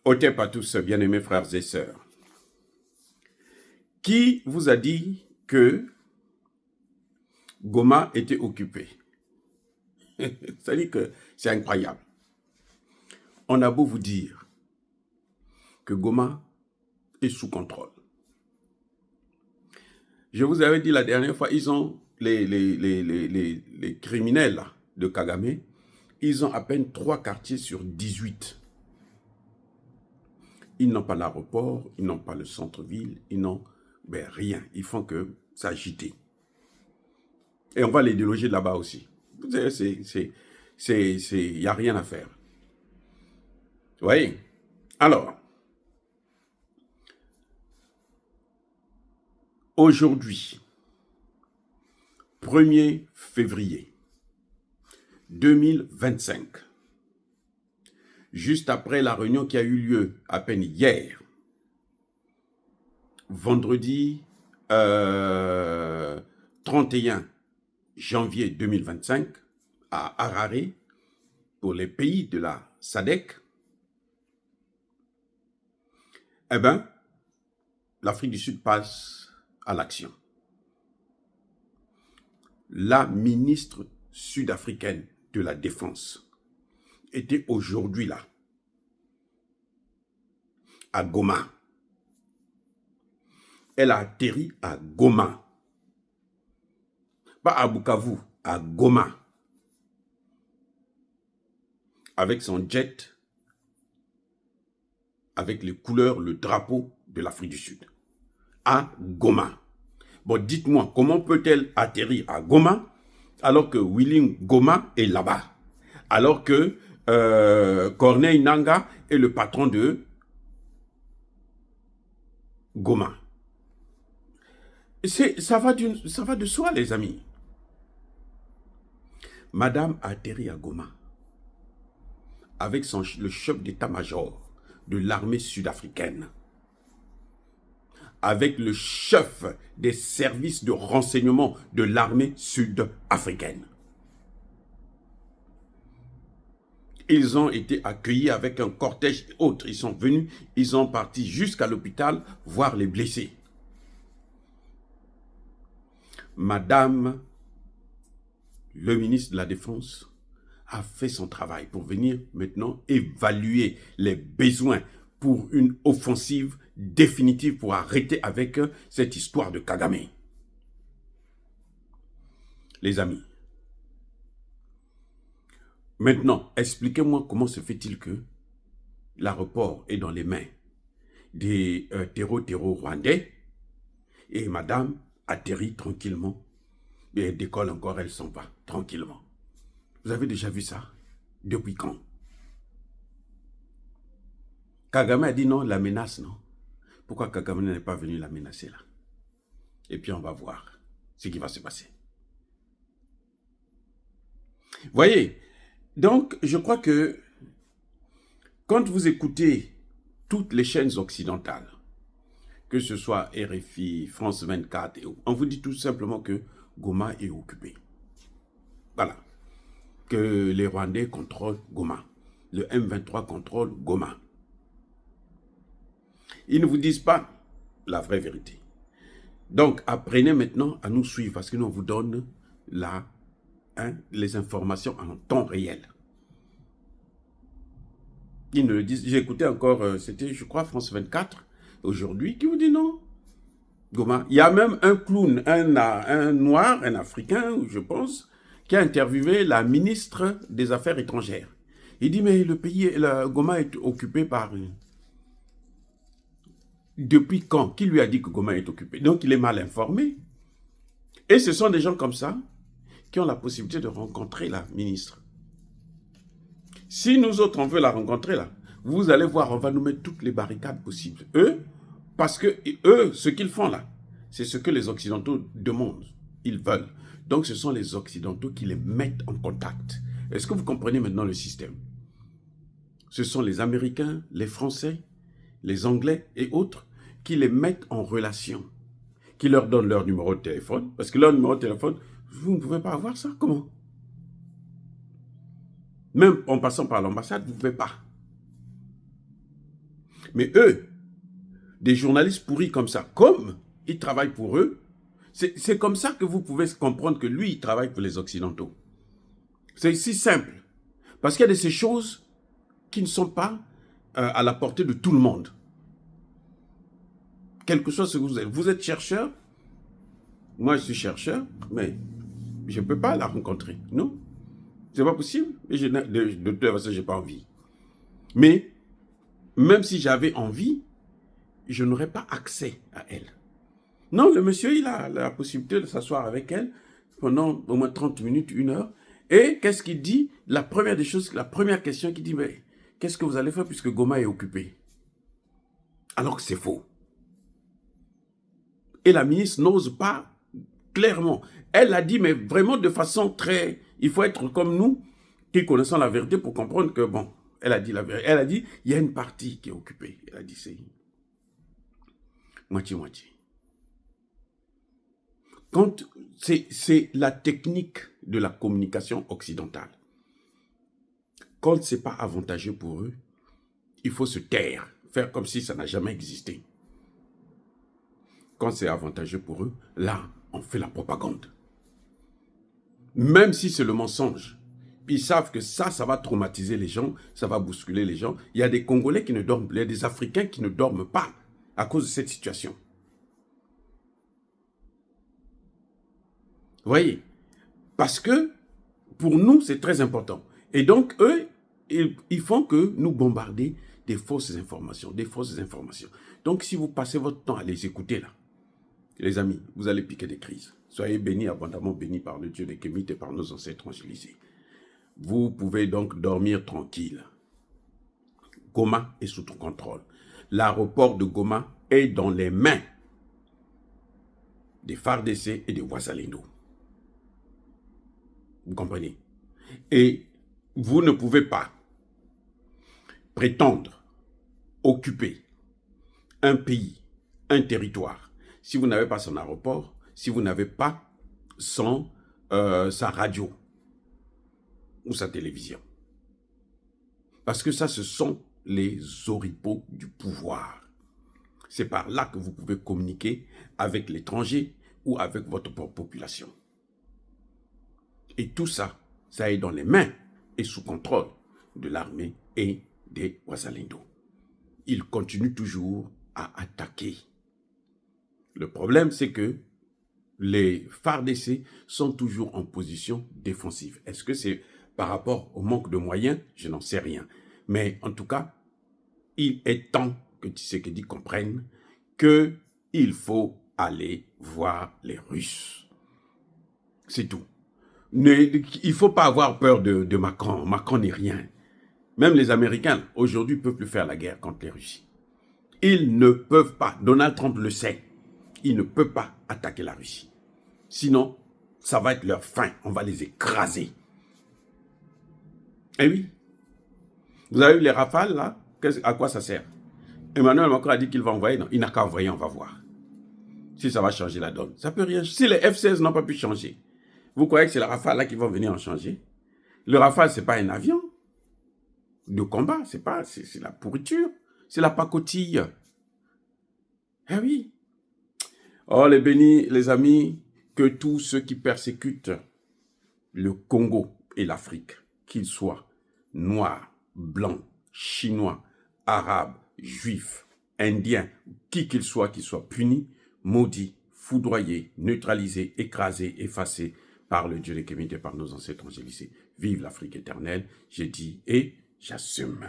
Otep à tous, bien-aimés frères et sœurs. Qui vous a dit que Goma était occupé? Ça dit que c'est incroyable. On a beau vous dire que Goma est sous contrôle. Je vous avais dit la dernière fois, ils ont les criminels de Kagame, ils ont à peine 3 quartiers sur 18. Ils n'ont pas l'aéroport, ils n'ont pas le centre-ville, ils n'ont rien. Ils font que s'agiter. Et on va les déloger de là-bas aussi. Vous savez, il n'y a rien à faire. Vous voyez? Alors, aujourd'hui, 1er février 2025, juste après la réunion qui a eu lieu à peine hier, vendredi 31 janvier 2025, à Harare, pour les pays de la SADC, eh bien, l'Afrique du Sud passe à l'action. La ministre sud-africaine de la Défense était aujourd'hui là, à Goma. Elle a atterri à Goma. Pas à Bukavu, à Goma. Avec son jet, avec les couleurs, le drapeau de l'Afrique du Sud. À Goma. Bon, dites-moi, comment peut-elle atterrir à Goma alors que Willing Goma est là-bas? Alors que Corneille Nangaa est le patron de Goma. Ça va de soi, les amis. Madame a atterri à Goma avec le chef d'état-major de l'armée sud-africaine, avec le chef des services de renseignement de l'armée sud-africaine. Ils ont été accueillis avec un cortège autre. Ils sont venus, ils ont parti jusqu'à l'hôpital voir les blessés. Madame, le ministre de la Défense, a fait son travail pour venir maintenant évaluer les besoins pour une offensive définitive pour arrêter avec cette histoire de Kagame. Les amis, maintenant, expliquez-moi comment se fait-il que l'aéroport est dans les mains des terreaux rwandais et madame atterrit tranquillement et elle décolle encore, elle s'en va tranquillement. Vous avez déjà vu ça? Depuis quand? Kagame a dit non, la menace, non. Pourquoi Kagame n'est pas venu la menacer là? Et puis on va voir ce qui va se passer. Voyez, donc je crois que quand vous écoutez toutes les chaînes occidentales, que ce soit RFI, France 24, on vous dit tout simplement que Goma est occupé. Voilà. Que les Rwandais contrôlent Goma. Le M23 contrôle Goma. Ils ne vous disent pas la vraie vérité. Donc, apprenez maintenant à nous suivre parce que nous, on vous donne les informations en temps réel. Ils ne le disent. J'ai écouté encore, c'était, je crois, France 24, aujourd'hui, qui vous dit non. Goma. Il y a même un clown, un noir, un africain, je pense, qui a interviewé la ministre des Affaires étrangères. Il dit, mais le pays, Goma est occupé par... Depuis quand? Qui lui a dit que Goma est occupé? Donc, il est mal informé. Et ce sont des gens comme ça qui ont la possibilité de rencontrer la ministre. Si nous autres, on veut la rencontrer, là, vous allez voir, on va nous mettre toutes les barricades possibles. Eux, parce que eux, ce qu'ils font là, c'est ce que les Occidentaux demandent. Ils veulent. Donc, ce sont les Occidentaux qui les mettent en contact. Est-ce que vous comprenez maintenant le système? Ce sont les Américains, les Français, les Anglais et autres qui les mettent en relation, qui leur donnent leur numéro de téléphone, parce que leur numéro de téléphone, vous ne pouvez pas avoir ça. Comment? Même en passant par l'ambassade, vous ne pouvez pas. Mais eux, des journalistes pourris comme ça, comme ils travaillent pour eux, c'est comme ça que vous pouvez comprendre que lui, il travaille pour les Occidentaux. C'est si simple. Parce qu'il y a de ces choses qui ne sont pas à la portée de tout le monde. Quelque chose que vous êtes. Vous êtes chercheur, moi je suis chercheur, mais je ne peux pas la rencontrer. Non, c'est pas possible. Et de toute façon, je n'ai pas envie. Mais même si j'avais envie, je n'aurais pas accès à elle. Non, le monsieur, il a la possibilité de s'asseoir avec elle pendant au moins 30 minutes, 1 heure. Et qu'est-ce qu'il dit? La première des choses, la première question qu'il dit, mais qu'est-ce que vous allez faire puisque Goma est occupé? Alors que c'est faux. Et la ministre n'ose pas clairement. Elle a dit, mais vraiment de façon très... Il faut être comme nous, qui connaissons la vérité pour comprendre que, bon, elle a dit la vérité. Elle a dit, il y a une partie qui est occupée. Elle a dit, c'est moitié-moitié. Quand c'est la technique de la communication occidentale. Quand ce n'est pas avantageux pour eux, il faut se taire, faire comme si ça n'a jamais existé. Quand c'est avantageux pour eux, là, on fait la propagande. Même si c'est le mensonge. Ils savent que ça va traumatiser les gens, ça va bousculer les gens. Il y a des Congolais qui ne dorment, il y a des Africains qui ne dorment pas à cause de cette situation. Vous voyez? Parce que pour nous, c'est très important. Et donc, eux, ils font que nous bombarder des fausses informations, Donc, si vous passez votre temps à les écouter là, les amis, vous allez piquer des crises. Soyez bénis, abondamment bénis par le Dieu des Kémites et par nos ancêtres angélisés. Vous pouvez donc dormir tranquille. Goma est sous ton contrôle. L'aéroport de Goma est dans les mains des FARDC et des Ouazalendo. Vous comprenez? Et vous ne pouvez pas prétendre occuper un pays, un territoire, si vous n'avez pas son aéroport, si vous n'avez pas sa radio ou sa télévision. Parce que ça, ce sont les oripeaux du pouvoir. C'est par là que vous pouvez communiquer avec l'étranger ou avec votre propre population. Et tout ça, ça est dans les mains et sous contrôle de l'armée et des Ouazalendo. Ils continuent toujours à attaquer. Le problème, c'est que les FARDC sont toujours en position défensive. Est-ce que c'est par rapport au manque de moyens? Je n'en sais rien. Mais en tout cas, il est temps que Tshisekedi comprenne qu'il faut aller voir les Russes. C'est tout. Il ne faut pas avoir peur de Macron. Macron n'est rien. Même les Américains, aujourd'hui, ne peuvent plus faire la guerre contre les Russes. Ils ne peuvent pas. Donald Trump le sait. Il ne peut pas attaquer la Russie. Sinon, ça va être leur fin. On va les écraser. Eh oui. Vous avez vu les rafales, là? À quoi ça sert? Emmanuel Macron a dit qu'il va envoyer. Non, il n'a qu'à envoyer, on va voir. Si ça va changer la donne. Ça peut rien. Si les F-16 n'ont pas pu changer, vous croyez que c'est la rafale là qui va venir en changer? Le rafale, ce n'est pas un avion de combat. C'est la pourriture. C'est la pacotille. Eh oui. Oh, les bénis, les amis, que tous ceux qui persécutent le Congo et l'Afrique, qu'ils soient noirs, blancs, chinois, arabes, juifs, indiens, qui qu'ils soient punis, maudits, foudroyés, neutralisés, écrasés, effacés par le Dieu des Kémites et par nos ancêtres angélisés. Vive l'Afrique éternelle, j'ai dit et j'assume.